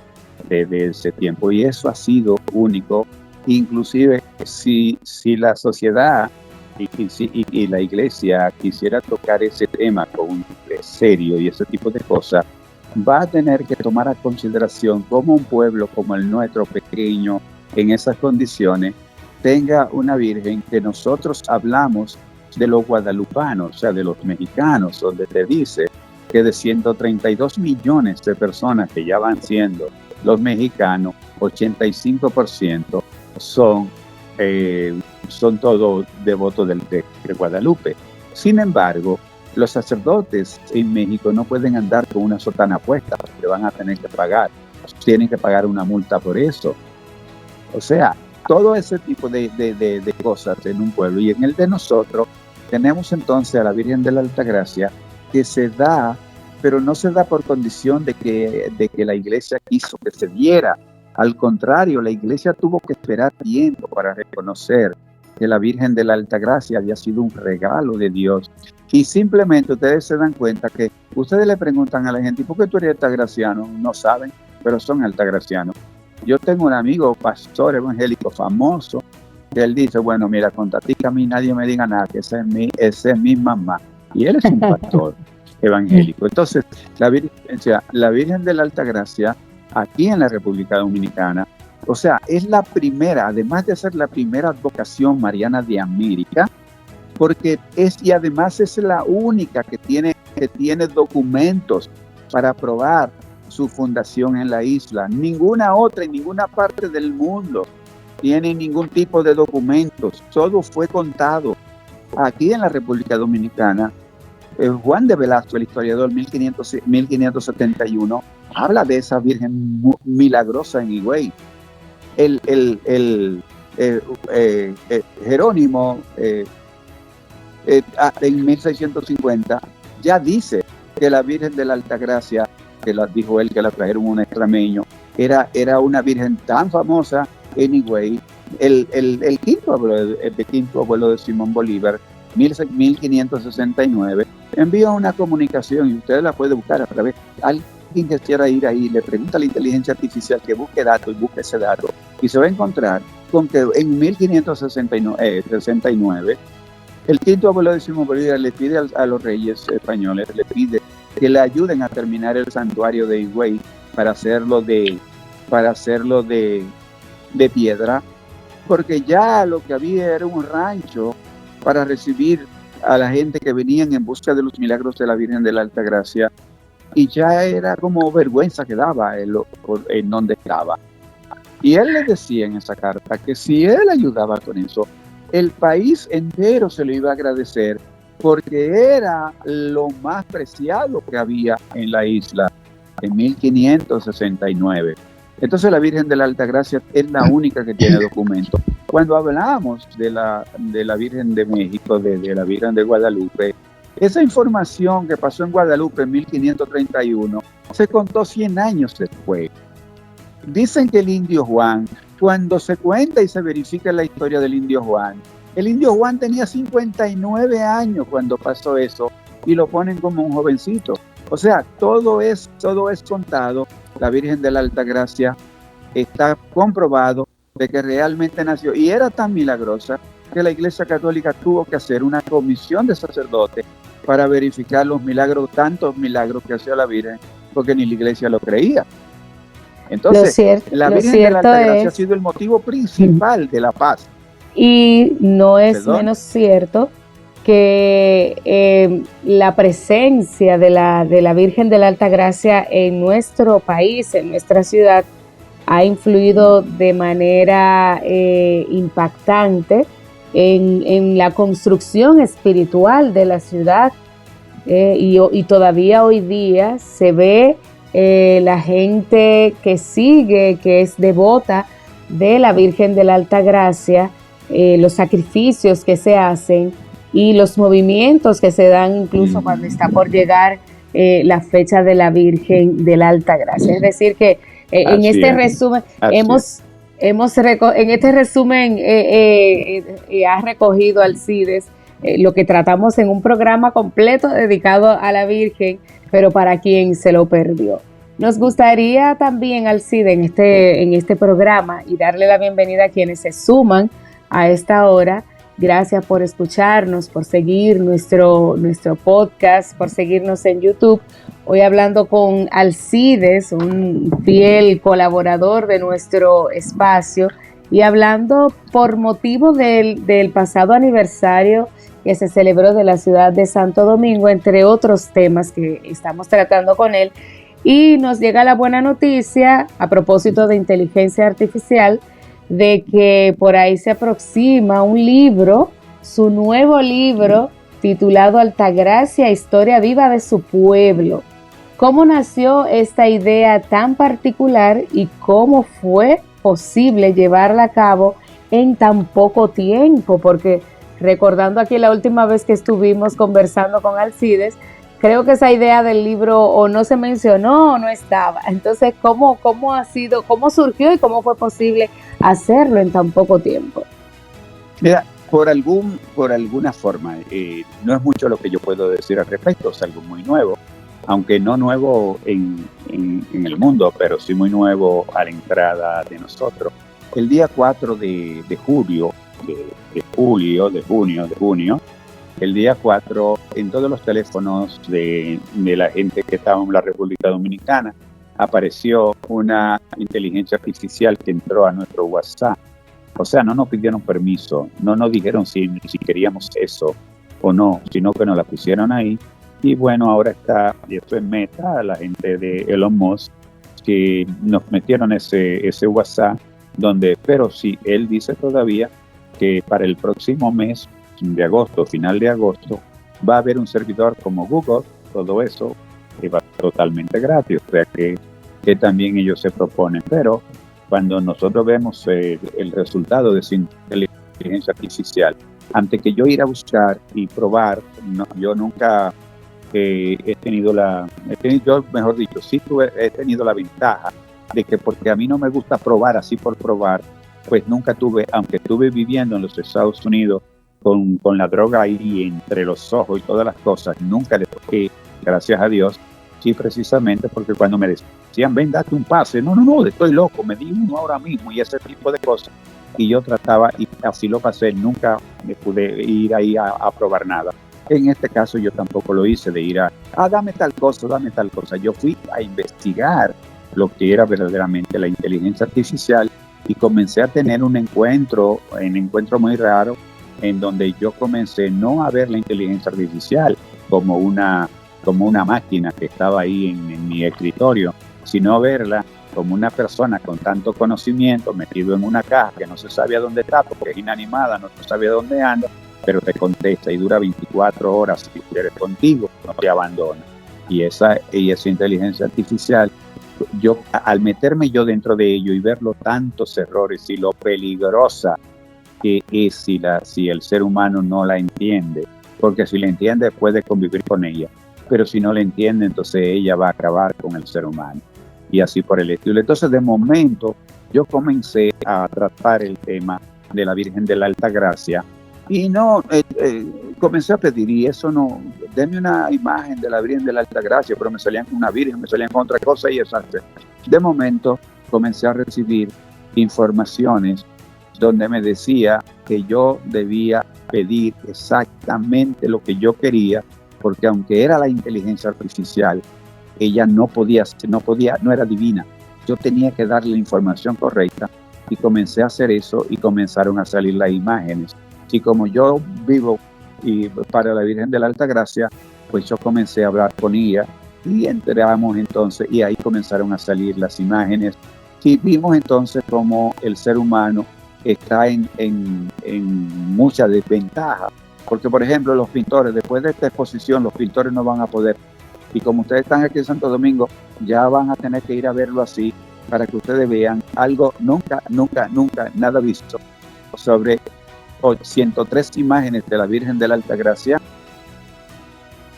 desde ese tiempo. Y eso ha sido único. Inclusive, si la sociedad y la iglesia quisiera tocar ese tema con un serio y ese tipo de cosas, va a tener que tomar a consideración cómo un pueblo como el nuestro, pequeño, en esas condiciones, tenga una Virgen que nosotros hablamos de los guadalupanos, o sea, de los mexicanos, donde te dice que de 132 millones de personas que ya van siendo los mexicanos, 85% son todos devotos de Guadalupe. Sin embargo, los sacerdotes en México no pueden andar con una sotana puesta, porque van a tener que pagar. Tienen que pagar una multa por eso. O sea, todo ese tipo de cosas en un pueblo. Y en el de nosotros tenemos entonces a la Virgen de la Altagracia, que se da, pero no se da por condición de que la iglesia quiso que se diera. Al contrario, la iglesia tuvo que esperar tiempo para reconocer que la Virgen de la Altagracia había sido un regalo de Dios. Y simplemente ustedes se dan cuenta que ustedes le preguntan a la gente, ¿por qué tú eres altagraciano? No saben, pero son altagracianos. Yo tengo un amigo, pastor evangélico famoso, que él dice, bueno, mira, con Tatica a mí nadie me diga nada, que esa es mi mamá. Y él es un pastor evangélico. Entonces, la Virgen de la Altagracia, aquí en la República Dominicana, o sea, es la primera, además de ser la primera advocación mariana de América, porque y además es la única que tiene documentos para probar su fundación en la isla. Ninguna otra en ninguna parte del mundo tiene ningún tipo de documentos. Todo fue contado. Aquí en la República Dominicana, Juan de Velasco, el historiador, 1571, habla de esa Virgen milagrosa en Higüey. Jerónimo, en 1650, ya dice que la Virgen de la Altagracia, que dijo él que la trajeron un extremeño, era una Virgen tan famosa en Higüey. El quinto abuelo de Simón Bolívar, 1569, envía una comunicación, y usted la puede buscar a través. Alguien que quiera ir ahí, le pregunta a la inteligencia artificial que busque datos y busque ese dato, y se va a encontrar con que en 1569 el quinto abuelo de Simón Bolívar le pide a los reyes españoles, le pide que le ayuden a terminar el santuario de Higüey para hacerlo de piedra, porque ya lo que había era un rancho para recibir a la gente que venían en busca de los milagros de la Virgen de la Altagracia, y ya era como vergüenza que daba en donde estaba. Y él le decía en esa carta que si él ayudaba con eso, el país entero se lo iba a agradecer, porque era lo más preciado que había en la isla en 1569. Entonces la Virgen de la Altagracia es la única que tiene documento. Cuando hablamos de la Virgen de México, de la Virgen de Guadalupe, esa información que pasó en Guadalupe en 1531 se contó 100 años después. Dicen que el indio Juan, cuando se cuenta y se verifica la historia del indio Juan, el indio Juan tenía 59 años cuando pasó eso y lo ponen como un jovencito. O sea, todo es contado. La Virgen de la Altagracia está comprobado de que realmente nació y era tan milagrosa que la Iglesia Católica tuvo que hacer una comisión de sacerdotes para verificar los milagros, tantos milagros que hacía la Virgen, porque ni la Iglesia lo creía. Entonces, la Virgen de la Altagracia ha sido el motivo principal de la paz. Y no es menos cierto que la presencia de la Virgen de la Altagracia en nuestro país, en nuestra ciudad, ha influido de manera impactante en la construcción espiritual de la ciudad, y todavía hoy día se ve la gente que sigue, que es devota de la Virgen de la Altagracia, los sacrificios que se hacen y los movimientos que se dan incluso cuando está por llegar la fecha de la Virgen de la Altagracia. Es decir que en este resumen ha recogido Alcides lo que tratamos en un programa completo dedicado a la Virgen, pero para quien se lo perdió. Nos gustaría también, Alcides, en este programa, y darle la bienvenida a quienes se suman a esta hora. Gracias por escucharnos, por seguir nuestro podcast, por seguirnos en YouTube. Hoy hablando con Alcides, un fiel colaborador de nuestro espacio, y hablando por motivo del pasado aniversario que se celebró de la ciudad de Santo Domingo, entre otros temas que estamos tratando con él. Y nos llega la buena noticia, a propósito de inteligencia artificial, de que por ahí se aproxima un libro, su nuevo libro, titulado Altagracia, Historia Viva de su Pueblo. ¿Cómo nació esta idea tan particular y cómo fue posible llevarla a cabo en tan poco tiempo? Porque recordando aquí la última vez que estuvimos conversando con Alcides, creo que esa idea del libro o no se mencionó o no estaba. Entonces, ¿cómo surgió y cómo fue posible hacerlo en tan poco tiempo? Mira, por alguna forma, no es mucho lo que yo puedo decir al respecto, es algo muy nuevo, aunque no nuevo en el mundo, pero sí muy nuevo a la entrada de nosotros. El día 4 de junio, el día 4, en todos los teléfonos de la gente que estaba en la República Dominicana, apareció una inteligencia artificial que entró a nuestro WhatsApp. O sea, no nos pidieron permiso, no nos dijeron si queríamos eso o no, sino que nos la pusieron ahí. Y bueno, ahora está, y esto es Meta, la gente de Elon Musk, que nos metieron ese WhatsApp, pero sí, él dice todavía que para el próximo mes de agosto, final de agosto, va a haber un servidor como Google, todo eso, que va totalmente gratis, o sea que también ellos se proponen, pero cuando nosotros vemos el resultado de esa inteligencia artificial, antes que yo ir a buscar y probar, yo nunca he tenido la ventaja de que, porque a mí no me gusta probar así por probar, pues nunca aunque estuve viviendo en los Estados Unidos con la droga ahí entre los ojos y todas las cosas, nunca le toqué, gracias a Dios. Sí, precisamente porque cuando me decían, ven, date un pase, no, estoy loco, me di uno ahora mismo y ese tipo de cosas. Y yo trataba, y así lo pasé, nunca me pude ir ahí a probar nada. En este caso yo tampoco lo hice de ir dame tal cosa. Yo fui a investigar lo que era verdaderamente la inteligencia artificial y comencé a tener un encuentro muy raro, en donde yo comencé no a ver la inteligencia artificial como una máquina que estaba ahí en mi escritorio, sino a verla como una persona con tanto conocimiento metido en una caja que no se sabe a dónde está porque es inanimada, no se sabe a dónde anda, pero te contesta y dura 24 horas si quieres contigo, no te abandona. Y esa inteligencia artificial, al meterme yo dentro de ello y ver los tantos errores y lo peligrosa que es si el ser humano no la entiende, porque si la entiende puede convivir con ella, pero si no la entiende, entonces ella va a acabar con el ser humano, y así por el estilo. Entonces, de momento, yo comencé a tratar el tema de la Virgen de la Altagracia, y no, comencé a pedir, y eso no, denme una imagen de la Virgen de la Altagracia, pero me salían con una Virgen, me salían con otra cosa, y exacto. De momento, comencé a recibir informaciones donde me decía que yo debía pedir exactamente lo que yo quería, porque aunque era la inteligencia artificial, ella no era divina. Yo tenía que darle la información correcta, y comencé a hacer eso, y comenzaron a salir las imágenes. Y como yo vivo para la Virgen de la Altagracia, pues yo comencé a hablar con ella, y entramos entonces, y ahí comenzaron a salir las imágenes, y vimos entonces cómo el ser humano está en mucha desventaja, porque por ejemplo los pintores, después de esta exposición, los pintores no van a poder, y como ustedes están aquí en Santo Domingo, ya van a tener que ir a verlo así, para que ustedes vean algo nunca nada visto, sobre 103 imágenes de la Virgen de la Altagracia,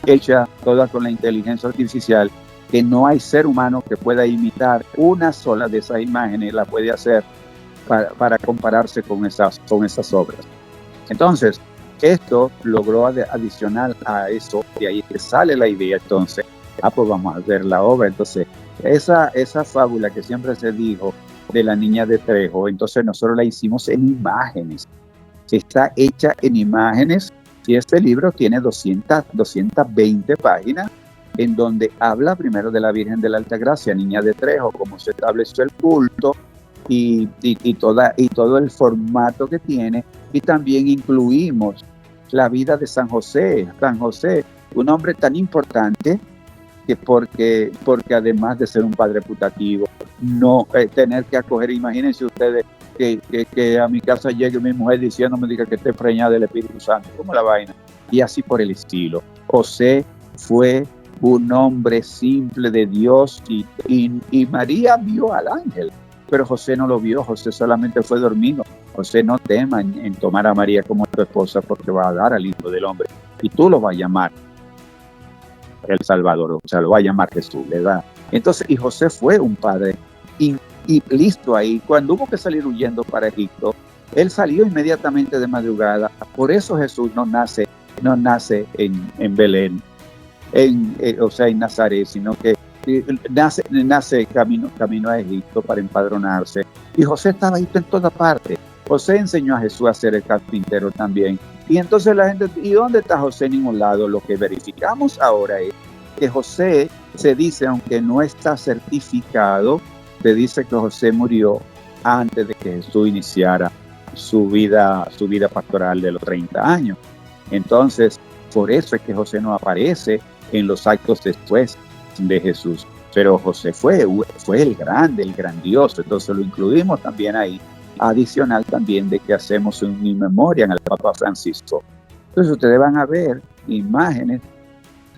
hecha toda con la inteligencia artificial, que no hay ser humano que pueda imitar una sola de esas imágenes, la puede hacer para compararse con esas obras. Entonces, esto logró adicional a eso, y ahí que sale la idea, entonces, pues vamos a ver la obra. Entonces, esa fábula que siempre se dijo de la niña de Trejo, entonces nosotros la hicimos en imágenes. Está hecha en imágenes, y este libro tiene 220 páginas, en donde habla primero de la Virgen de la Altagracia, niña de Trejo, cómo se estableció el culto, y todo el formato que tiene, y también incluimos la vida de San José, un hombre tan importante que porque además de ser un padre putativo, no tener que acoger, imagínense ustedes que a mi casa llegue mi mujer diciéndome que esté preñada del Espíritu Santo, como la vaina, y así por el estilo. José fue un hombre simple de Dios, y María vio al ángel, pero José no lo vio. José solamente fue dormido. José, no tema en tomar a María como tu esposa, porque va a dar al Hijo del Hombre, y tú lo vas a llamar el Salvador, o sea, lo va a llamar Jesús, ¿verdad? Entonces, y José fue un padre, y listo ahí. Cuando hubo que salir huyendo para Egipto, él salió inmediatamente de madrugada. Por eso Jesús no nace en Belén, o sea, en Nazaret, sino que nace camino a Egipto para empadronarse. Y José estaba ahí en toda parte. José enseñó a Jesús a ser el carpintero también. Y entonces la gente, ¿y dónde está José? En ningún lado. Lo que verificamos ahora es que José, se dice, aunque no está certificado, se dice que José murió antes de que Jesús iniciara su vida pastoral de los 30 años. Entonces, por eso es que José no aparece en los actos después de Jesús. Pero José fue el grande, el grandioso. Entonces lo incluimos también ahí. Adicional también de que hacemos un in memoriam al Papa Francisco. Entonces ustedes van a ver imágenes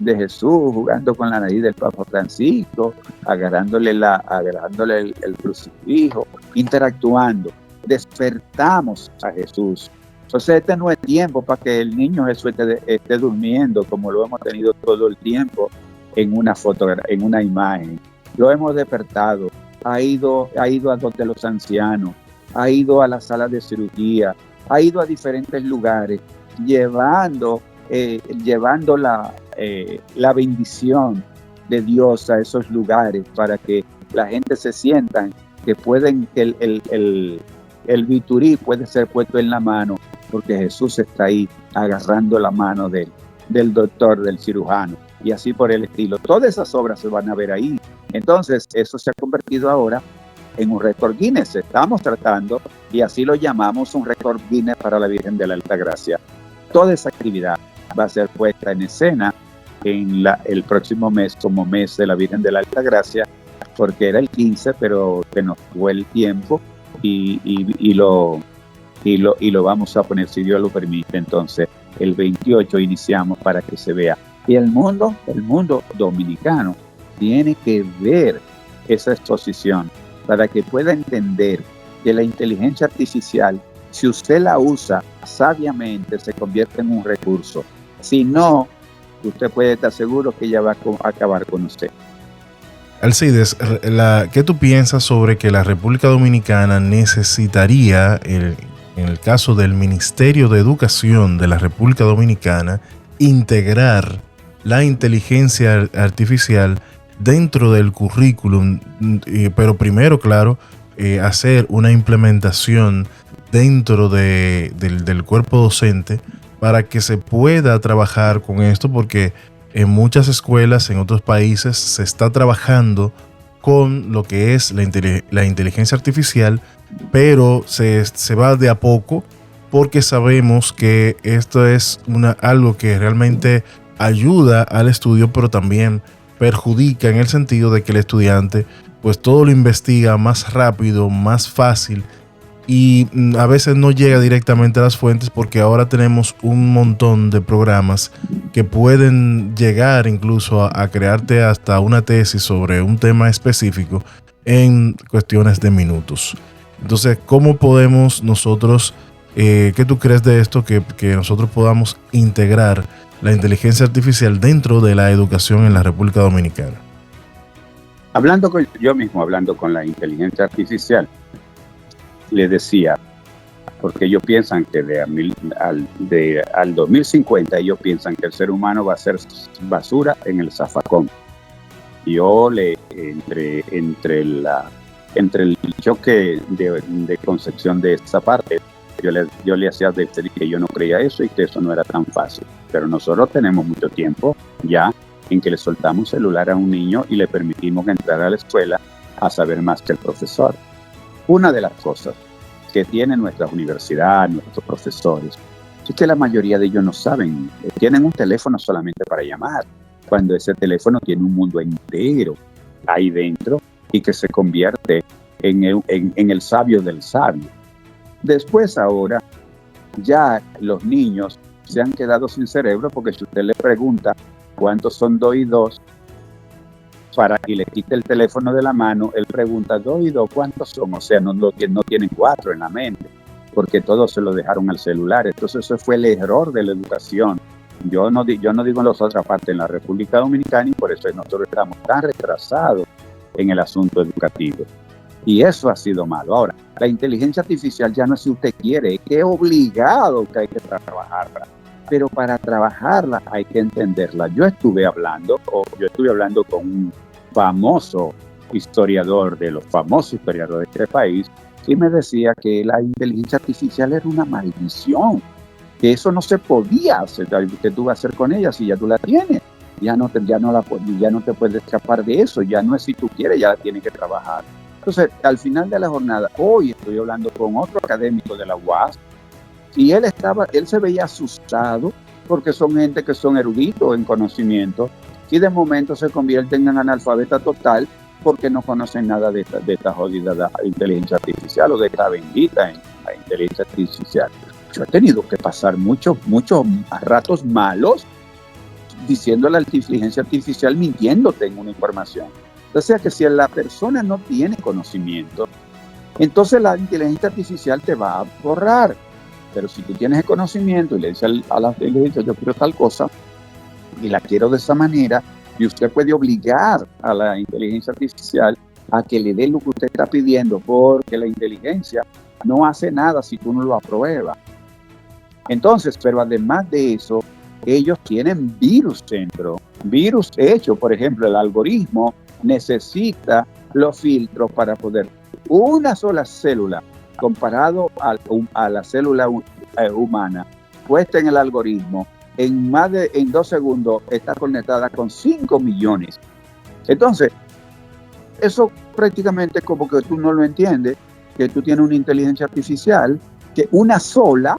de Jesús jugando con la nariz del Papa Francisco, agarrándole el crucifijo, interactuando. Despertamos a Jesús. Entonces este no es tiempo para que el niño Jesús esté durmiendo, como lo hemos tenido todo el tiempo en una imagen. Lo hemos despertado. Ha ido a donde los ancianos, ha ido a la sala de cirugía, ha ido a diferentes lugares, llevando la bendición de Dios a esos lugares, para que la gente se sienta que el biturí puede ser puesto en la mano, porque Jesús está ahí agarrando la mano del doctor, del cirujano, y así por el estilo. Todas esas obras se van a ver ahí. Entonces eso se ha convertido ahora en un récord Guinness. Estamos tratando, y así lo llamamos, un récord Guinness para la Virgen de la Altagracia. Toda esa actividad va a ser puesta en escena en el próximo mes, como mes de la Virgen de la Altagracia, porque era el 15, pero se nos fue el tiempo y lo vamos a poner, si Dios lo permite. Entonces, el 28 iniciamos para que se vea. Y el mundo dominicano tiene que ver esa exposición para que pueda entender que la inteligencia artificial, si usted la usa sabiamente, se convierte en un recurso. Si no, usted puede estar seguro que ella va a acabar con usted. Alcides, ¿qué tú piensas sobre que la República Dominicana necesitaría, en el caso del Ministerio de Educación de la República Dominicana, integrar la inteligencia artificial dentro del currículum, pero primero, claro, hacer una implementación dentro del cuerpo docente para que se pueda trabajar con esto? Porque en muchas escuelas, en otros países, se está trabajando con lo que es la inteligencia artificial, pero se va de a poco, porque sabemos que esto es algo que realmente ayuda al estudio, pero también perjudica en el sentido de que el estudiante pues todo lo investiga más rápido, más fácil, y a veces no llega directamente a las fuentes, porque ahora tenemos un montón de programas que pueden llegar incluso a crearte hasta una tesis sobre un tema específico en cuestiones de minutos. Entonces, ¿cómo podemos nosotros, qué tú crees de esto, que nosotros podamos integrar la inteligencia artificial dentro de la educación en la República Dominicana? Yo mismo hablando con la inteligencia artificial, le decía, porque ellos piensan que al 2050 ellos piensan que el ser humano va a ser basura en el zafacón. Yo entre el choque de concepción de esta parte, yo le hacía decir que yo no creía eso y que eso no era tan fácil. Pero nosotros tenemos mucho tiempo ya en que le soltamos celular a un niño y le permitimos entrar a la escuela a saber más que el profesor. Una de las cosas que tienen nuestras universidades, nuestros profesores, es que la mayoría de ellos no saben, tienen un teléfono solamente para llamar, cuando ese teléfono tiene un mundo entero ahí dentro y que se convierte en el sabio del sabio. Después ahora, ya los niños se han quedado sin cerebro, porque si usted le pregunta cuántos son 2 y 2, y le quita el teléfono de la mano, él pregunta 2 y 2, ¿cuántos son? O sea, no tienen 4 en la mente, porque todos se lo dejaron al celular. Entonces ese fue el error de la educación. Yo no digo en las otras partes, en la República Dominicana, y por eso nosotros estamos tan retrasados en el asunto educativo. Y eso ha sido malo. Ahora, la inteligencia artificial ya no es si usted quiere, es que es obligado que hay que trabajarla. Pero para trabajarla hay que entenderla. Yo estuve hablando con un famoso historiador de los famosos historiadores de este país, y me decía que la inteligencia artificial era una maldición, que eso no se podía hacer, que tú vas a hacer con ella si ya tú la tienes. Ya no te puedes escapar de eso, ya no es si tú quieres, ya la tienes que trabajar. Entonces, al final de la jornada, hoy estoy hablando con otro académico de la UAS, y él se veía asustado, porque son gente que son eruditos en conocimiento, y de momento se convierten en analfabeta total, porque no conocen nada de esta jodida inteligencia artificial, o de esta bendita inteligencia artificial. Yo he tenido que pasar muchos ratos malos diciendo a la inteligencia artificial, mintiéndote en una información. O sea que si la persona no tiene conocimiento, entonces la inteligencia artificial te va a borrar. Pero si tú tienes el conocimiento y le dices a la inteligencia, yo quiero tal cosa y la quiero de esa manera, y usted puede obligar a la inteligencia artificial a que le dé lo que usted está pidiendo, porque la inteligencia no hace nada si tú no lo apruebas. Entonces, pero además de eso, ellos tienen virus dentro. Virus hecho, por ejemplo, el algoritmo necesita los filtros para poder una sola célula comparado a la célula humana puesta en el algoritmo en 2 segundos está conectada con 5 millones. Entonces, eso prácticamente es como que tú no lo entiendes, que tú tienes una inteligencia artificial que una sola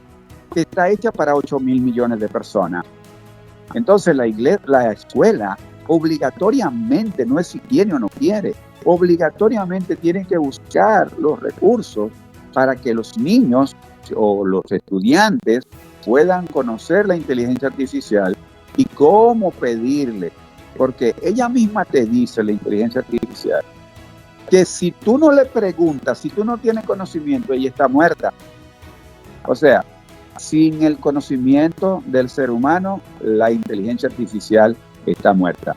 está hecha para 8,000 millones de personas. Entonces la escuela obligatoriamente, no es si quiere o no quiere, obligatoriamente tienen que buscar los recursos para que los niños o los estudiantes puedan conocer la inteligencia artificial y cómo pedirle, porque ella misma te dice, la inteligencia artificial, que si tú no le preguntas, si tú no tienes conocimiento, ella está muerta. O sea, sin el conocimiento del ser humano, la inteligencia artificial está muerta.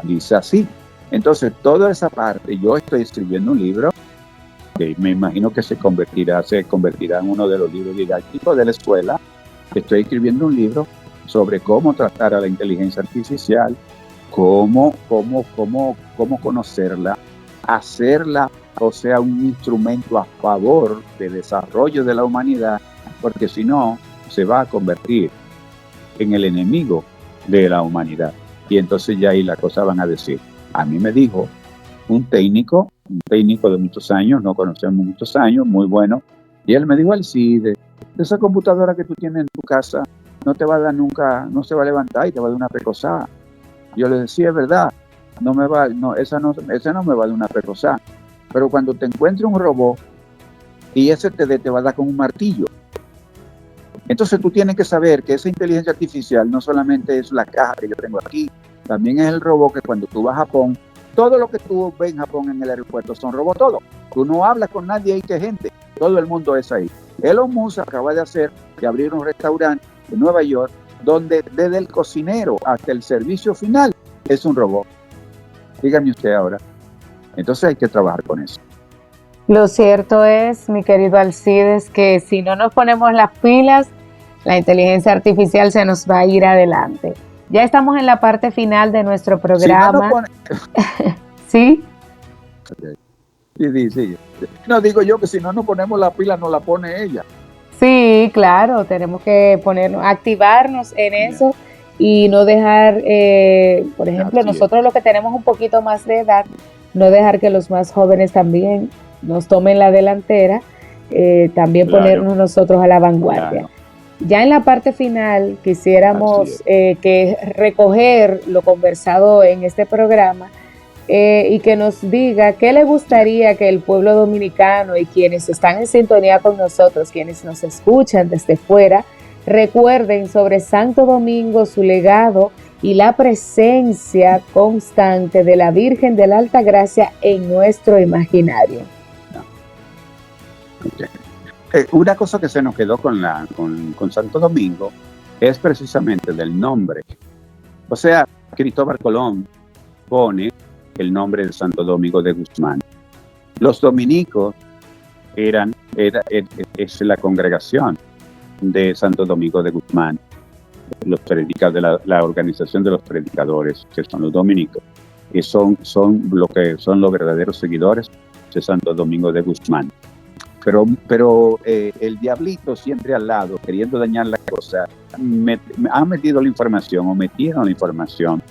Dice así. Entonces, toda esa parte, yo estoy escribiendo un libro que me imagino que se convertirá en uno de los libros didácticos de la escuela. Estoy escribiendo un libro sobre cómo tratar a la inteligencia artificial, cómo conocerla, hacerla, o sea, un instrumento a favor del desarrollo de la humanidad, porque si no, se va a convertir en el enemigo de la humanidad. Y entonces ya ahí las cosas van a decir. A mí me dijo un técnico de muchos años, no conocemos muchos años, muy bueno, y él me dijo, Alcide, esa computadora que tú tienes en tu casa no te va a dar nunca, no se va a levantar y te va a dar una precosada. Yo le decía, es verdad, esa no me va a dar una precosada, pero cuando te encuentre un robot y ese te va a dar con un martillo. Entonces tú tienes que saber que esa inteligencia artificial no solamente es la caja que yo tengo aquí, también es el robot que cuando tú vas a Japón, todo lo que tú ves en Japón en el aeropuerto son robots, todo. Tú no hablas con nadie ahí que gente, todo el mundo es ahí. Elon Musk acaba de abrir un restaurante en Nueva York donde desde el cocinero hasta el servicio final es un robot. Dígame usted ahora. Entonces hay que trabajar con eso. Lo cierto es, mi querido Alcides, que si no nos ponemos las pilas, la inteligencia artificial se nos va a ir adelante. Ya estamos en la parte final de nuestro programa. ¿Sí? Sí. No, digo yo que si no nos ponemos la pila, no la pone ella. Sí, claro, tenemos que activarnos en eso y no dejar, por ejemplo, nosotros los que tenemos un poquito más de edad, no dejar que los más jóvenes también nos tomen la delantera, también ponernos nosotros a la vanguardia. Claro. Ya en la parte final quisiéramos que recoger lo conversado en este programa y que nos diga qué le gustaría que el pueblo dominicano y quienes están en sintonía con nosotros, quienes nos escuchan desde fuera, recuerden sobre Santo Domingo, su legado y la presencia constante de la Virgen de la Altagracia en nuestro imaginario. Okay. Una cosa que se nos quedó con Santo Domingo es precisamente del nombre. O sea, Cristóbal Colón pone el nombre de Santo Domingo de Guzmán. Los dominicos es la congregación de Santo Domingo de Guzmán, los predicadores, la organización de los predicadores, que son los dominicos, y son los verdaderos seguidores de Santo Domingo de Guzmán. Pero el diablito siempre al lado, queriendo dañar la cosa, han metido la información o metieron la información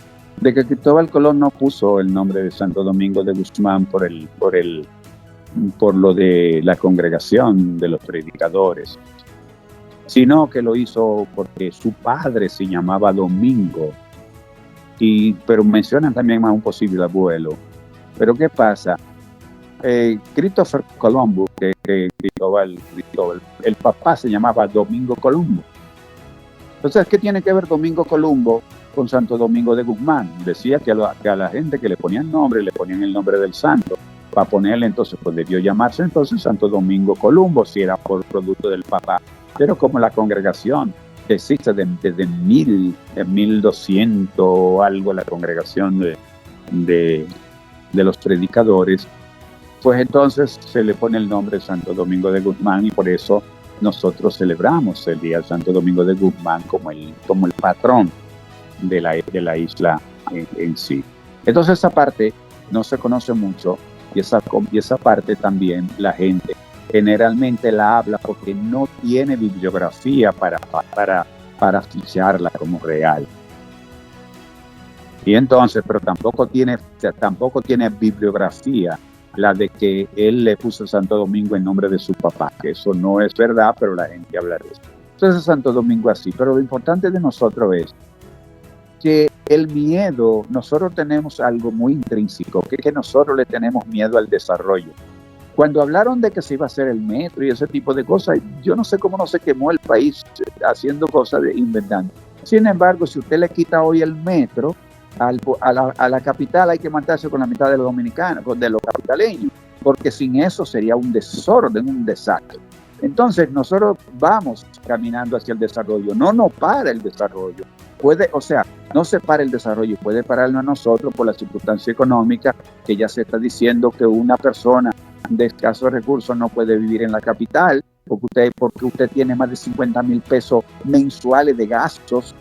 de que Cristóbal Colón no puso el nombre de Santo Domingo de Guzmán por lo de la congregación de los predicadores, sino que lo hizo porque su padre se llamaba Domingo, pero mencionan también a un posible abuelo. Pero ¿qué pasa? Christopher Columbus, Cristóbal, el papá se llamaba Domingo Columbo. Entonces, ¿qué tiene que ver Domingo Columbo con Santo Domingo de Guzmán? Decía que a la gente que le ponían nombre, le ponían el nombre del santo. Para ponerle entonces, pues debió llamarse entonces Santo Domingo Columbo, si era por producto del papá. Pero como la congregación que existe desde 1200 o algo, la congregación de los predicadores, pues entonces se le pone el nombre Santo Domingo de Guzmán y por eso nosotros celebramos el día Santo Domingo de Guzmán como el patrón de la isla en sí. Entonces esa parte no se conoce mucho y esa parte también la gente generalmente la habla porque no tiene bibliografía para ficharla como real. Y entonces, pero tampoco tiene bibliografía la de que él le puso Santo Domingo en nombre de su papá, que eso no es verdad, pero la gente habla de eso. Entonces Santo Domingo así, pero lo importante de nosotros es que el miedo, nosotros tenemos algo muy intrínseco, que es que nosotros le tenemos miedo al desarrollo. Cuando hablaron de que se iba a hacer el metro y ese tipo de cosas, yo no sé cómo no se quemó el país haciendo cosas, inventando. Sin embargo, si usted le quita hoy el metro, a la capital hay que matarse con la mitad de los dominicanos, de los capitaleños, porque sin eso sería un desorden, un desastre. Entonces, nosotros vamos caminando hacia el desarrollo, no para el desarrollo. No se para el desarrollo, puede pararnos a nosotros por la circunstancia económica, que ya se está diciendo que una persona de escasos recursos no puede vivir en la capital, porque usted tiene más de 50,000 pesos mensuales de gastos,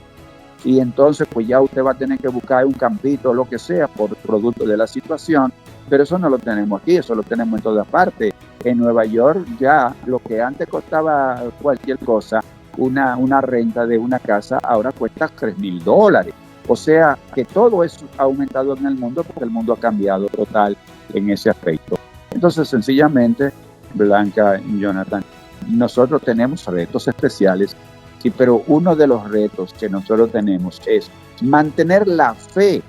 y entonces pues ya usted va a tener que buscar un campito o lo que sea por producto de la situación, pero eso no lo tenemos aquí, eso lo tenemos en todas partes. En Nueva York ya lo que antes costaba cualquier cosa, una renta de una casa, ahora cuesta $3,000. O sea que todo eso ha aumentado en el mundo porque el mundo ha cambiado total en ese aspecto. Entonces, sencillamente, Blanca y Jonathan, nosotros tenemos retos especiales, sí, pero uno de los retos que nosotros tenemos es mantener la fe.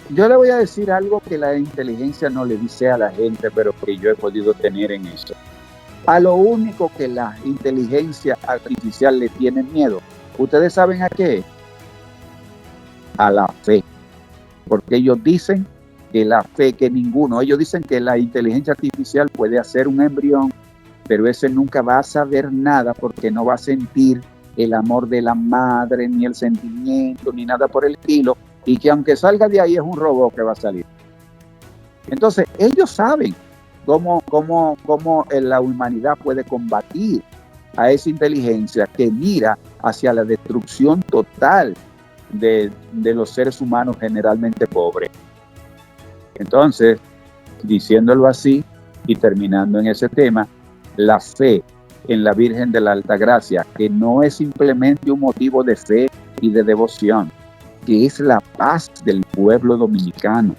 Yo le voy a decir algo que la inteligencia no le dice a la gente, pero que yo he podido tener en eso. A lo único que la inteligencia artificial le tiene miedo, ¿ustedes saben a qué? A la fe. Porque ellos dicen que la fe, ellos dicen que la inteligencia artificial puede hacer un embrión, pero ese nunca va a saber nada porque no va a sentir el amor de la madre, ni el sentimiento, ni nada por el estilo, y que aunque salga de ahí es un robot que va a salir. Entonces, ellos saben cómo la humanidad puede combatir a esa inteligencia que mira hacia la destrucción total de los seres humanos generalmente pobres. Entonces, diciéndolo así y terminando en ese tema, la fe en la Virgen de la Altagracia, que no es simplemente un motivo de fe y de devoción, que es la paz del pueblo dominicano.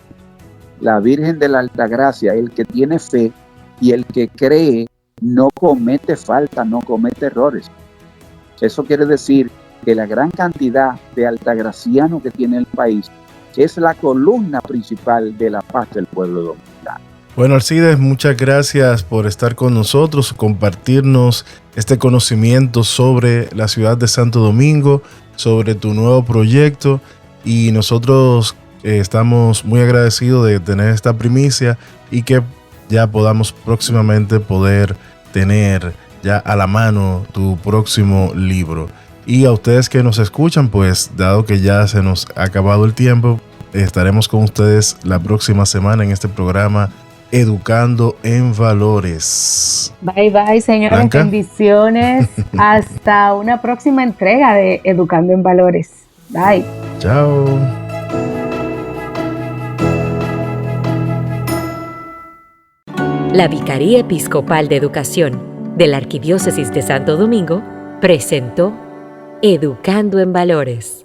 La Virgen de la Altagracia, el que tiene fe y el que cree, no comete falta, no comete errores. Eso quiere decir que la gran cantidad de altagracianos que tiene el país es la columna principal de la paz del pueblo dominicano. Bueno, Alcides, muchas gracias por estar con nosotros, compartirnos este conocimiento sobre la ciudad de Santo Domingo, sobre tu nuevo proyecto, y nosotros estamos muy agradecidos de tener esta primicia y que ya podamos próximamente poder tener ya a la mano tu próximo libro. Y a ustedes que nos escuchan, pues dado que ya se nos ha acabado el tiempo, estaremos con ustedes la próxima semana en este programa Educando en Valores. Bye bye, señores, Blanca. bendiciones. Hasta una próxima entrega de Educando en Valores. Bye. Chao. La Vicaría Episcopal de Educación de la Arquidiócesis de Santo Domingo presentó Educando en Valores.